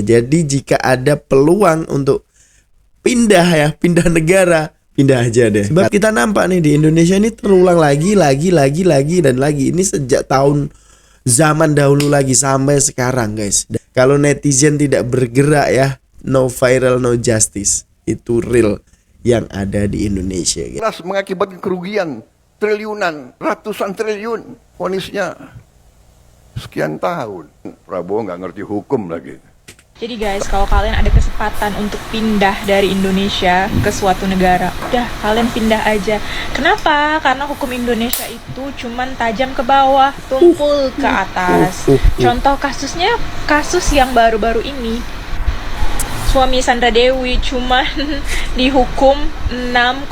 Jadi jika ada peluang untuk pindah negara, pindah aja deh. Sebab kita nampak nih di Indonesia ini terulang lagi dan lagi. Ini sejak tahun zaman dahulu lagi sampai sekarang, guys. Kalau netizen tidak bergerak ya, no viral, no justice. Itu real yang ada di Indonesia. Jelas mengakibatkan kerugian triliunan, ratusan triliun. Vonisnya sekian tahun. Prabowo nggak ngerti hukum lagi. Jadi guys, kalau kalian ada kesempatan untuk pindah dari Indonesia ke suatu negara, udah kalian pindah aja. Kenapa? Karena hukum Indonesia itu cuman tajam ke bawah, tumpul ke atas. Contoh kasusnya, kasus yang baru-baru ini. Suami Sandra Dewi cuman dihukum 6,5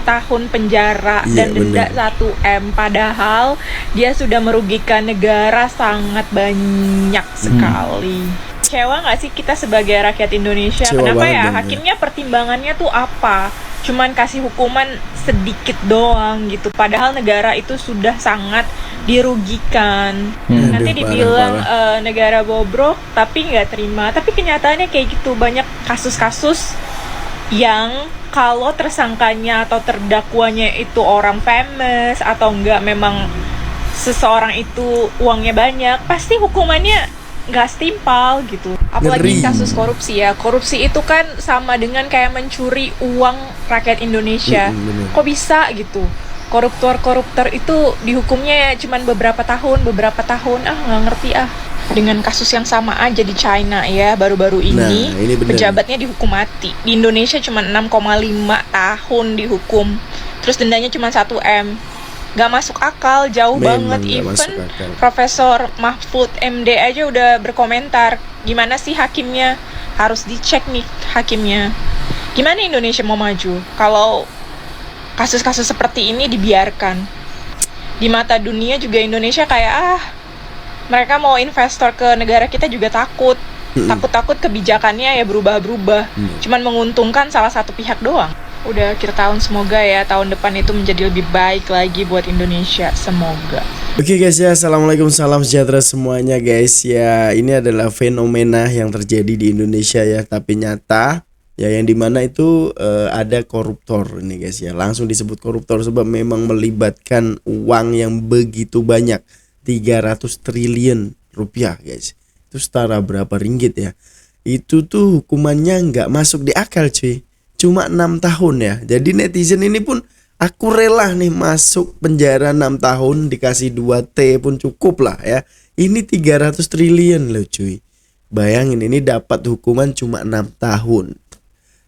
tahun penjara dan denda 1 M. Padahal dia sudah merugikan negara sangat banyak sekali. Kecewa nggak sih kita sebagai rakyat Indonesia? Kecewa kenapa ya? banget. Hakimnya pertimbangannya tuh apa? Cuman kasih hukuman sedikit doang gitu. Padahal negara itu sudah sangat dirugikan. Nanti dibilang negara bobrok, tapi nggak terima. Tapi kenyataannya kayak gitu. Banyak kasus-kasus yang kalau tersangkanya atau terdakwanya itu orang famous atau enggak memang seseorang itu uangnya banyak, pasti hukumannya nggak setimpal gitu. Apalagi kasus korupsi ya. Korupsi itu kan sama dengan kayak mencuri uang rakyat Indonesia. Kok bisa gitu? Koruptor itu dihukumnya ya cuman beberapa tahun. Nggak ngerti ah. Dengan kasus yang sama aja di China ya, baru-baru ini pejabatnya dihukum mati. Di Indonesia cuma 6,5 tahun dihukum. Terus dendanya cuma 1 M. Gak masuk akal, jauh banget. Even Profesor Mahfud MD aja udah berkomentar, gimana sih hakimnya? Harus dicek nih hakimnya. Gimana Indonesia mau maju kalau kasus-kasus seperti ini dibiarkan? Di mata dunia juga Indonesia kayak mereka mau investor ke negara kita juga takut. Takut kebijakannya ya berubah-berubah. Cuman menguntungkan salah satu pihak doang. Udah akhir tahun, semoga ya tahun depan itu menjadi lebih baik lagi buat Indonesia, semoga. Oke guys ya, assalamualaikum, salam sejahtera semuanya guys ya. Ini adalah fenomena yang terjadi di Indonesia ya, tapi nyata ya, yang dimana itu ada koruptor ini guys ya. Langsung disebut koruptor sebab memang melibatkan uang yang begitu banyak, 300 triliun rupiah guys. Itu setara berapa ringgit ya? Itu tuh hukumannya nggak masuk di akal cuy. Cuma 6 tahun ya. Jadi netizen ini pun, aku rela nih masuk penjara 6 tahun, dikasih 2T pun cukup lah ya. Ini 300 triliun loh cuy. Bayangin, ini dapat hukuman cuma 6 tahun.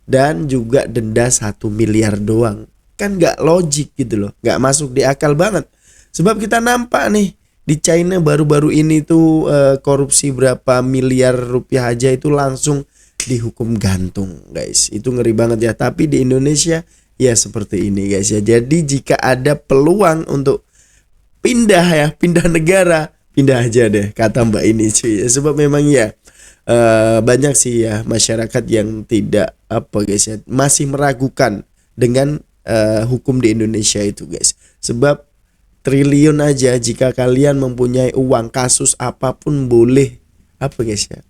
Dan juga denda 1 miliar doang. Kan gak logik gitu loh. Gak masuk di akal banget. Sebab kita nampak nih, di China baru-baru ini tuh korupsi berapa miliar rupiah aja itu langsung dihukum gantung guys. Itu ngeri banget ya. Tapi di Indonesia ya seperti ini guys ya. Jadi jika ada peluang untuk pindah negara, pindah aja deh kata mbak ini cuy. Sebab memang ya banyak sih ya masyarakat yang tidak guys ya, masih meragukan dengan hukum di Indonesia itu guys. Sebab triliun aja, jika kalian mempunyai uang, kasus apapun boleh guys ya,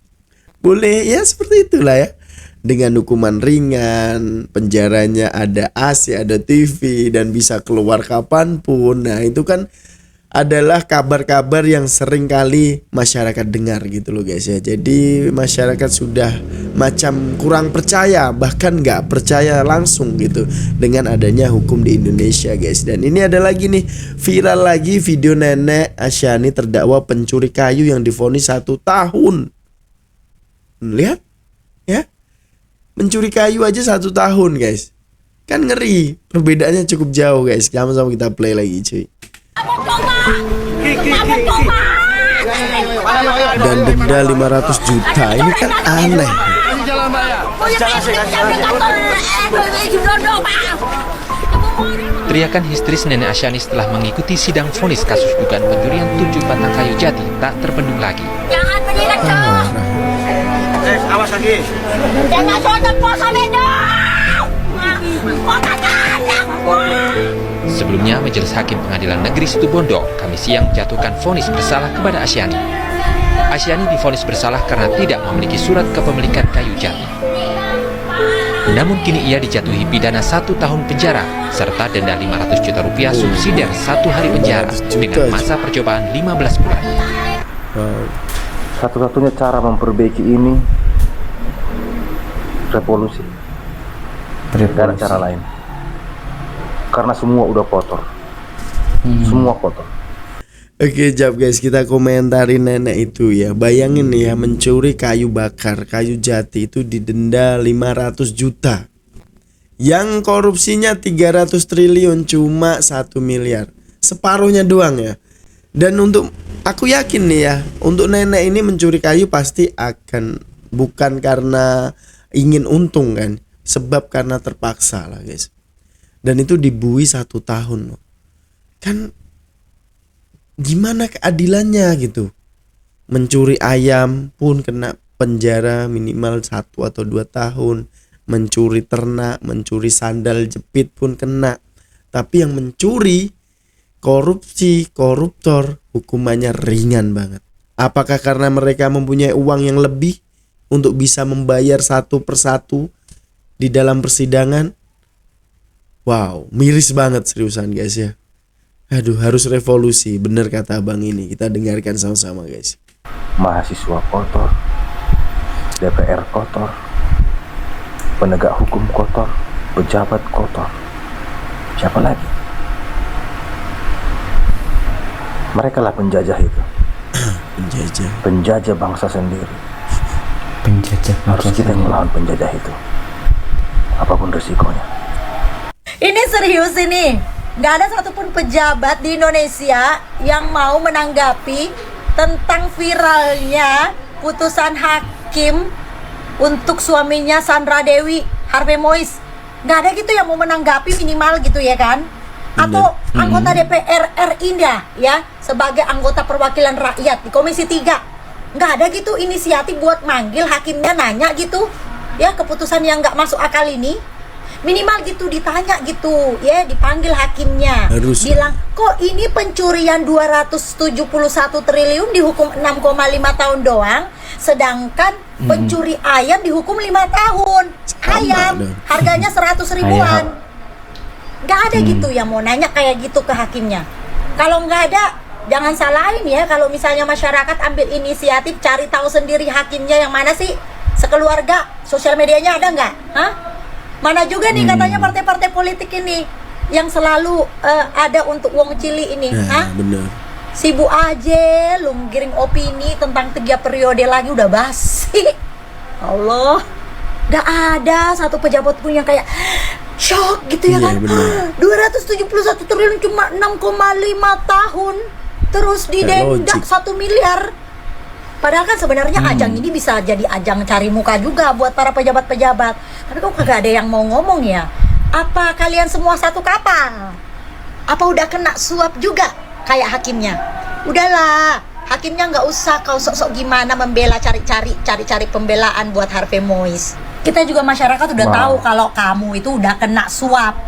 boleh ya seperti itulah ya. Dengan hukuman ringan, penjaranya ada AC, ada TV, dan bisa keluar kapanpun. Nah itu kan adalah kabar-kabar yang sering kali masyarakat dengar gitu loh guys ya. Jadi masyarakat sudah macam kurang percaya, bahkan nggak percaya langsung gitu dengan adanya hukum di Indonesia guys. Dan ini ada lagi nih, viral lagi video nenek Asyani terdakwa pencuri kayu yang divonis 1 tahun. Lihat ya, mencuri kayu aja 1 tahun guys. Kan ngeri, perbedaannya cukup jauh guys. Sama-sama kita play lagi cuy. Dan denda 500 juta, ini kan aneh. Teriakan histeris nenek Asyani setelah mengikuti sidang vonis kasus dugaan pencurian 7 batang kayu jati tak terbendung lagi. Jangan menilai Awas lagi. jangan soal puasa Sebelumnya, Majelis Hakim Pengadilan Negeri Situbondo Kamis siang menjatuhkan vonis bersalah kepada Asyani. Asyani divonis bersalah karena tidak memiliki surat kepemilikan kayu jati. Namun kini ia dijatuhi pidana 1 tahun penjara serta denda 500 juta rupiah subsidiar 1 hari penjara dengan masa percobaan 15 bulan. Satu-satunya cara memperbaiki ini revolusi. Gak ada cara lain. Karena semua udah kotor. Semua kotor. Oke Jap guys, kita komentarin nenek itu ya. Bayangin ya, mencuri kayu bakar, kayu jati itu didenda 500 juta. Yang korupsinya 300 triliun cuma 1 miliar. Separuhnya doang ya. Dan untuk aku yakin nih ya, untuk nenek ini mencuri kayu pasti akan bukan karena ingin untung kan, sebab karena terpaksa lah guys. Dan itu dibui 1 tahun loh. Kan gimana keadilannya gitu. Mencuri ayam pun kena penjara minimal 1 atau 2 tahun. Mencuri ternak, mencuri sandal jepit pun kena. Tapi yang mencuri, korupsi, koruptor, hukumannya ringan banget. Apakah karena mereka mempunyai uang yang lebih untuk bisa membayar satu persatu di dalam persidangan? Wow, miris banget seriusan guys ya. Aduh, harus revolusi, bener kata abang ini. Kita dengarkan sama-sama guys. Mahasiswa kotor, DPR kotor, penegak hukum kotor, pejabat kotor. Siapa lagi? Mereka lah penjajah itu. Penjajah bangsa sendiri. Harus kita yang melawan penjajah itu, apapun resikonya. Ini serius ini. Nggak ada satupun pejabat di Indonesia yang mau menanggapi tentang viralnya putusan hakim untuk suaminya Sandra Dewi, Harvey Mois. Nggak ada gitu yang mau menanggapi minimal gitu ya kan? Atau anggota DPR RI ya, sebagai anggota perwakilan rakyat di Komisi 3. Nggak ada gitu inisiatif buat manggil hakimnya, nanya gitu ya keputusan yang nggak masuk akal ini. Minimal gitu ditanya gitu ya, dipanggil hakimnya. Harus. Bilang, kok ini pencurian 271 triliun dihukum 6,5 tahun doang, sedangkan pencuri ayam dihukum 5 tahun. Ayam harganya 100 ribuan. Gak ada gitu yang mau nanya kayak gitu ke hakimnya. Kalau nggak ada, jangan salahin ya. Kalau misalnya masyarakat ambil inisiatif cari tahu sendiri hakimnya yang mana sih, sekeluarga, sosial medianya ada nggak? Hah? Mana juga nih katanya partai-partai politik ini yang selalu ada untuk wong cili ini. Nah, bener. Sibuk aja lu giring opini tentang 3 periode lagi udah basi. Allah, gak ada satu pejabat pun yang kayak shock gitu ya kan. 271 triliun cuma 6,5 tahun, terus didenda 1 miliar. Padahal kan sebenarnya ajang ini bisa jadi ajang cari muka juga buat para pejabat-pejabat. Tapi kok kagak ada yang mau ngomong ya? Apa kalian semua satu kapal? Apa udah kena suap juga kayak hakimnya? Udahlah, hakimnya nggak usah kau sok-sok gimana membela, cari-cari pembelaan buat Harvey Mois. Kita juga masyarakat udah tahu kalau kamu itu udah kena suap.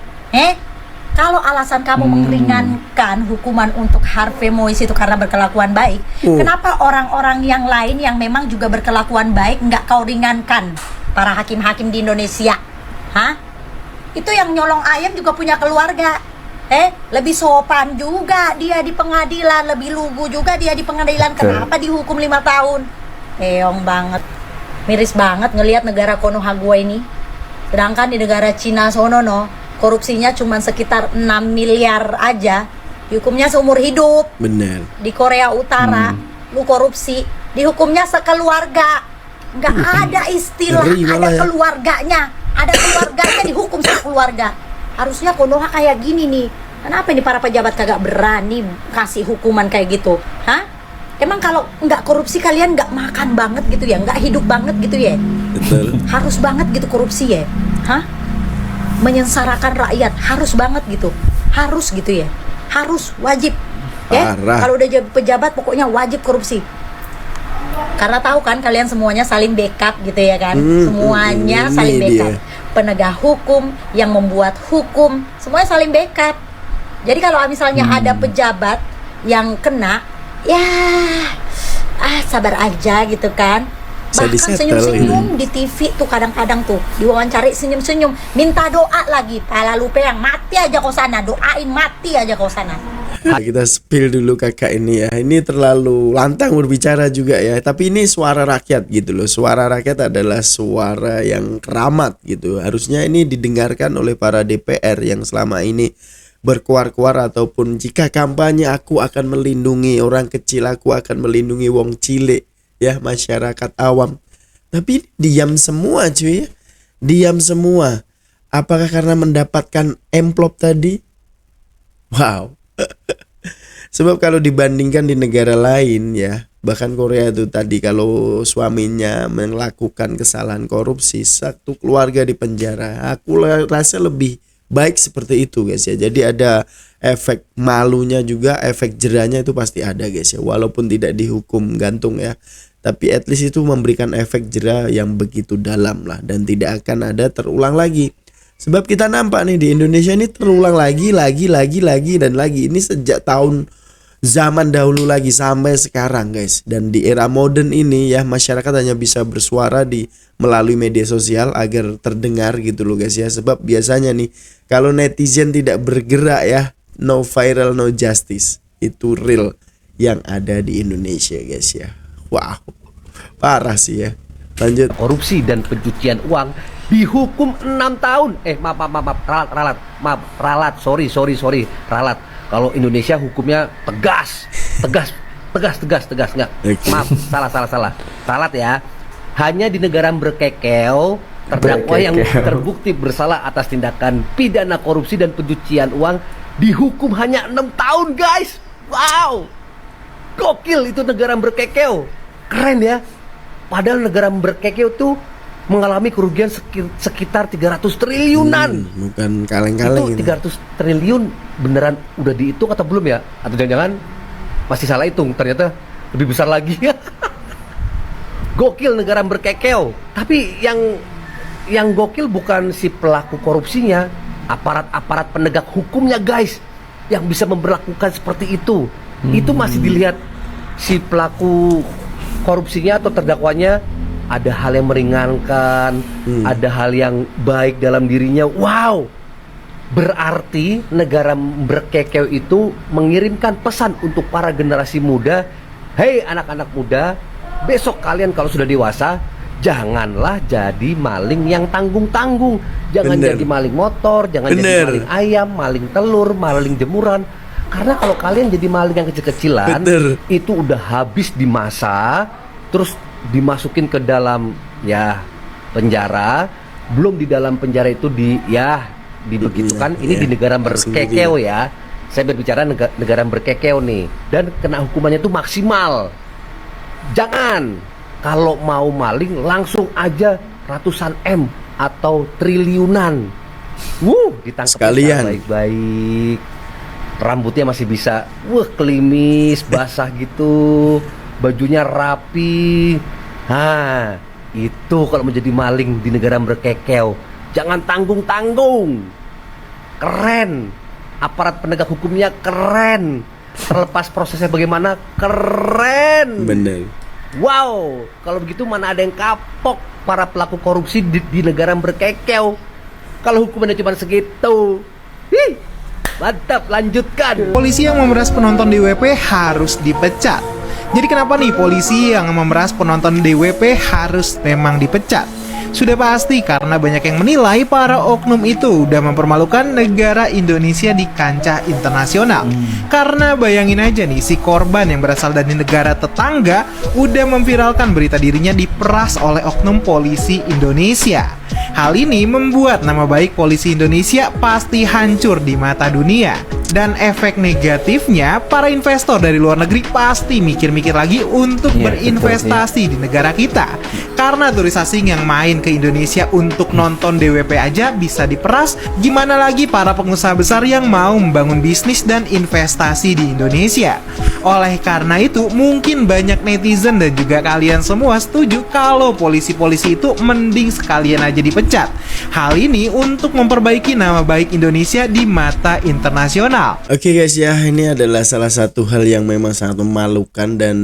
Kalau alasan kamu meringankan hukuman untuk Harvey Mois itu karena berkelakuan baik, kenapa orang-orang yang lain yang memang juga berkelakuan baik nggak kau ringankan? Para hakim-hakim di Indonesia, itu yang nyolong ayam juga punya keluarga. Lebih sopan juga dia di pengadilan, lebih lugu juga dia di pengadilan. Kenapa dihukum 5 tahun? Keong banget, miris banget ngelihat negara Konohagua ini. Sedangkan di negara Cina sono korupsinya cuma sekitar 6 miliar aja, dihukumnya seumur hidup. Bener. Di Korea Utara, lu korupsi, dihukumnya sekeluarga. Nggak ada istilah ada keluarganya. Ada keluarganya dihukum sekeluarga. Harusnya Konoha kayak gini nih. Kenapa nih para pejabat kagak berani kasih hukuman kayak gitu? Emang kalau nggak korupsi kalian nggak makan banget gitu ya? Nggak hidup banget gitu ya? Betul. Harus banget gitu korupsi ya? Menyengsarakan rakyat harus banget gitu, harus gitu ya, harus wajib ya. Kalau udah jadi pejabat pokoknya wajib korupsi, karena tahu kan kalian semuanya saling backup gitu ya kan, semuanya saling backup. Penegak hukum yang membuat hukum semuanya saling backup. Jadi kalau misalnya ada pejabat yang kena, ya sabar aja gitu kan. Bisa Bahkan disettle senyum-senyum di TV tuh kadang-kadang tuh diwawancari senyum-senyum, minta doa lagi. Pala lupa yang mati aja kau sana, doain mati aja kau sana. Kita spill dulu kakak ini ya. Ini terlalu lantang berbicara juga ya. Tapi ini suara rakyat gitu loh. Suara rakyat adalah suara yang keramat gitu. Harusnya ini didengarkan oleh para DPR yang selama ini berkuar-kuar ataupun jika kampanye aku akan melindungi orang kecil, aku akan melindungi wong cilik ya, masyarakat awam. Tapi diam semua cuy ya. Diam semua. Apakah karena mendapatkan amplop tadi? Wow. Sebab kalau dibandingkan di negara lain ya, bahkan Korea itu tadi kalau suaminya melakukan kesalahan korupsi, satu keluarga di penjara. Aku rasa lebih baik seperti itu guys ya. Jadi ada efek malunya juga, efek jerahnya itu pasti ada guys ya. Walaupun tidak dihukum gantung ya, tapi at least itu memberikan efek jerah yang begitu dalam lah, dan tidak akan ada terulang lagi. Sebab kita nampak nih di Indonesia ini terulang lagi dan lagi. Ini sejak tahun zaman dahulu lagi sampai sekarang guys. Dan di era modern ini ya, masyarakat hanya bisa bersuara melalui media sosial agar terdengar gitu loh guys ya. Sebab biasanya nih kalau netizen tidak bergerak ya, no viral no justice. Itu real yang ada di Indonesia guys ya. Wow, parah sih ya. Lanjut. Korupsi dan pencucian uang dihukum 6 tahun. Ralat. Kalau Indonesia hukumnya tegas nggak. Okay. Maaf, salah. Ralat ya. Hanya di negara berkekel terdakwa yang terbukti bersalah atas tindakan pidana korupsi dan pencucian uang dihukum hanya 6 tahun, guys. Wow. Gokil itu negara berkekel. Keren ya. Padahal negara berkekel tuh mengalami kerugian sekitar 300 triliunan. Bukan kaleng-kaleng itu 300 triliun beneran udah dihitung atau belum ya? Atau jangan-jangan masih salah hitung, ternyata lebih besar lagi. Gokil negara berkekel. Tapi yang gokil bukan si pelaku korupsinya, aparat-aparat penegak hukumnya guys, yang bisa memberlakukan seperti itu. Itu masih dilihat si pelaku korupsinya atau terdakwanya ada hal yang meringankan, ada hal yang baik dalam dirinya. Wow, berarti negara berkekel itu mengirimkan pesan untuk para generasi muda. Hei anak-anak muda, besok kalian kalau sudah dewasa, janganlah jadi maling yang tanggung-tanggung. Jangan jadi maling motor, jangan jadi maling ayam, maling telur, maling jemuran. Karena kalau kalian jadi maling yang kecil-kecilan, itu udah habis di masa, terus dimasukin ke dalam ya penjara. Belum di dalam penjara itu dibegitukan. Ini di negara berkekel ya. Saya berbicara negara berkekel nih, dan kena hukumannya itu maksimal. Jangan kalau mau maling langsung aja ratusan M atau triliunan. Ditangkap sekalian baik-baik. Rambutnya masih bisa klimis, basah gitu. Bajunya rapi. Itu kalau menjadi maling di negara berkekel. Jangan tanggung-tanggung. Keren. Aparat penegak hukumnya keren. Terlepas prosesnya bagaimana, keren. Bener. Wow, kalau begitu mana ada yang kapok para pelaku korupsi di negara berkekel. Kalau hukumannya cuma segitu. Mantap, lanjutkan. Polisi yang memeras penonton DWP harus dipecat. Jadi kenapa nih polisi yang memeras penonton DWP harus memang dipecat? Sudah pasti karena banyak yang menilai para oknum itu udah mempermalukan negara Indonesia di kancah internasional. Karena bayangin aja nih, si korban yang berasal dari negara tetangga udah memviralkan berita dirinya diperas oleh oknum polisi Indonesia. Hal ini membuat nama baik polisi Indonesia pasti hancur di mata dunia. Dan efek negatifnya, para investor dari luar negeri pasti mikir-mikir lagi untuk berinvestasi di negara kita. Karena turis asing yang main ke Indonesia untuk nonton DWP aja bisa diperas, gimana lagi para pengusaha besar yang mau membangun bisnis dan investasi di Indonesia. Oleh karena itu, mungkin banyak netizen dan juga kalian semua setuju kalau polisi-polisi itu mending sekalian aja dipecat. dipecat. Hal ini untuk memperbaiki nama baik Indonesia di mata internasional. Oke guys ya, ini adalah salah satu hal yang memang sangat memalukan dan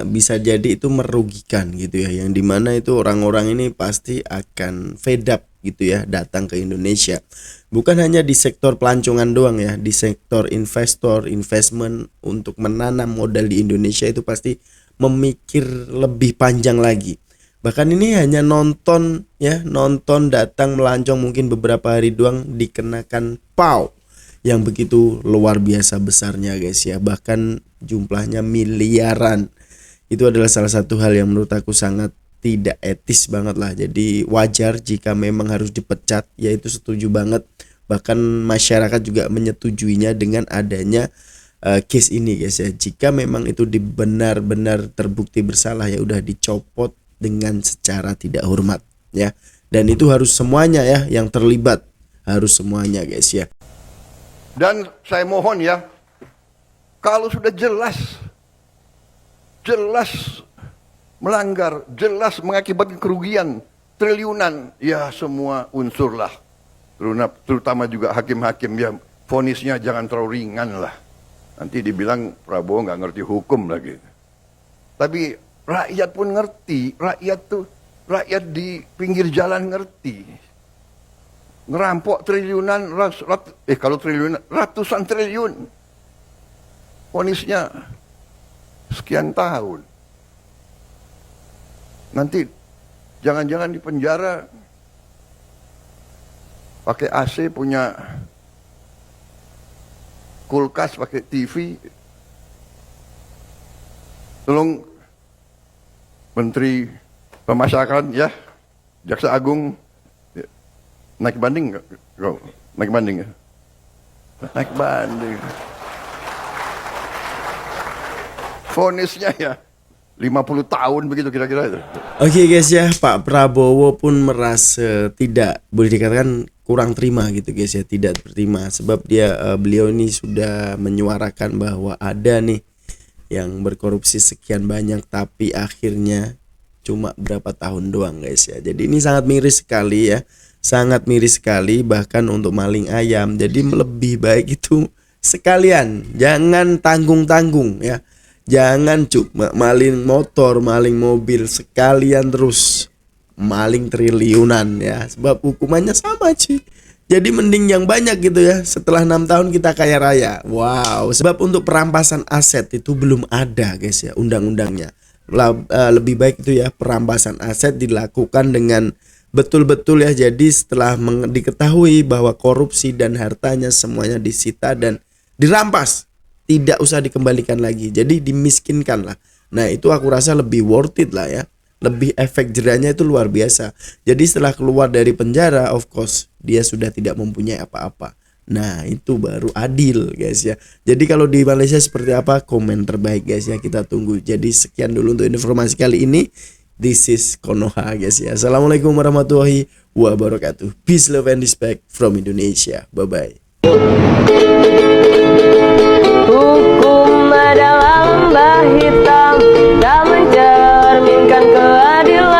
bisa jadi itu merugikan gitu ya. Yang dimana itu orang-orang ini pasti akan fed up gitu ya datang ke Indonesia. Bukan hanya di sektor pelancongan doang ya, di sektor investment untuk menanam modal di Indonesia itu pasti memikir lebih panjang lagi. Bahkan ini hanya nonton datang melancong mungkin beberapa hari doang dikenakan PAU yang begitu luar biasa besarnya guys ya. Bahkan jumlahnya miliaran. Itu adalah salah satu hal yang menurut aku sangat tidak etis banget lah. Jadi wajar jika memang harus dipecat, yaitu setuju banget. Bahkan masyarakat juga menyetujuinya dengan adanya case ini guys ya. Jika memang itu benar-benar terbukti bersalah, ya udah dicopot dengan secara tidak hormat ya. Dan itu harus semuanya ya yang terlibat, harus semuanya guys ya. Dan saya mohon ya, kalau sudah jelas melanggar, jelas mengakibatkan kerugian triliunan, ya semua unsur lah, terutama juga hakim-hakim ya, vonisnya jangan terlalu ringan lah. Nanti dibilang Prabowo nggak ngerti hukum lagi. Tapi rakyat pun ngerti, rakyat di pinggir jalan ngerti. Ngerampok triliunan, kalau triliunan, ratusan triliun. Vonisnya sekian tahun. Nanti jangan-jangan di penjara pakai AC, punya kulkas, pakai TV. Tolong Menteri Pemasyarakatan ya, Jaksa Agung naik banding nggak? Naik banding ya? Naik banding. Vonisnya ya 50 tahun begitu kira-kira itu. Oke guys ya, Pak Prabowo pun merasa tidak, boleh dikatakan kurang terima gitu guys ya, tidak terima sebab beliau ini sudah menyuarakan bahwa ada nih yang berkorupsi sekian banyak tapi akhirnya cuma berapa tahun doang guys ya. Jadi ini sangat miris sekali ya, sangat miris sekali, bahkan untuk maling ayam. Jadi lebih baik itu sekalian, jangan tanggung-tanggung ya. Jangan cuma maling motor, maling mobil, sekalian terus maling triliunan ya. Sebab hukumannya sama cuy. Jadi mending yang banyak gitu ya. Setelah 6 tahun kita kaya raya. Wow. Sebab untuk perampasan aset itu belum ada guys ya undang-undangnya. Lebih baik itu ya perampasan aset dilakukan dengan betul-betul ya. Jadi setelah diketahui bahwa korupsi dan hartanya semuanya disita dan dirampas, tidak usah dikembalikan lagi, jadi dimiskinkan lah. Nah itu aku rasa lebih worth it lah ya, lebih efek jerahnya itu luar biasa. Jadi setelah keluar dari penjara, of course dia sudah tidak mempunyai apa-apa. Nah itu baru adil guys ya. Jadi kalau di Malaysia seperti apa, komen terbaik guys ya, kita tunggu. Jadi sekian dulu untuk informasi kali ini. This is Konoha guys ya. Assalamualaikum warahmatullahi wabarakatuh. Peace, love and respect from Indonesia. Bye bye. Hukum adalah lembah hitam, tak mencerminkan keadilan.